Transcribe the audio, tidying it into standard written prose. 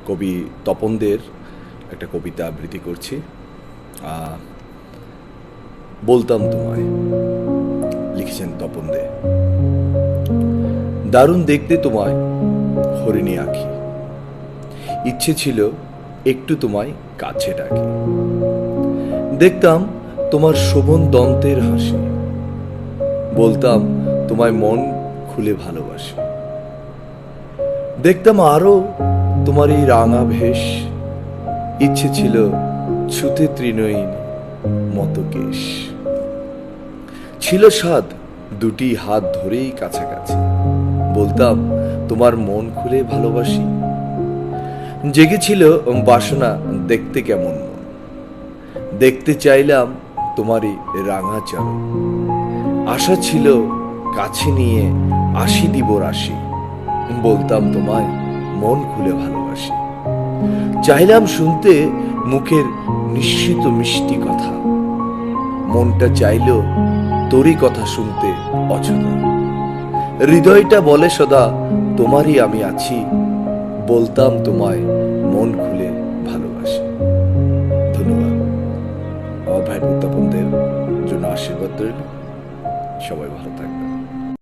কবি তপনদের একটা কবিতা আবৃত্তি করছি। বলতাম তোমায়, লিখেছেন তপন দে। দারুণ দেখতে তোমায় হরিণী আঁখি, ইচ্ছে ছিল একটু তোমায় কাছে ডাকি। দেখতাম তোমার শোভন দন্তের হাসি, বলতাম তোমায় মন খুলে ভালোবাসি। দেখতাম আরো তোমার এই রাঙা ভেশ, ইচ্ছে ছিল ছুতে তৃণহীন মতো কেশ। ছিল স্বাদ দুটি হাত ধরেই কাছাকাছি, বলতাম তোমার মন খুলে ভালোবাসি। জেগেছিল বাসনা দেখতে কেমন মন, দেখতে চাইলাম তোমারই রাঙা চরণ। আশা ছিল কাছে নিয়ে আশি দিব রাশি, বলতাম তোমায় মন খুলে ভালোবাসি। চাইলাম শুনতে মুখের নিশ্চিত মিষ্টি কথা, মনটা চাইল তোরই কথা শুনতে অযথা। হৃদয়টা বলে সদা তোমারই আমি আছি, বলতাম তোমায় মন খুলে ভালোবাসি। ধন্যবাদ। আমার ভাই তপনদের জন্য আশীর্বাদ রইল। সবাই ভালো থাকবেন।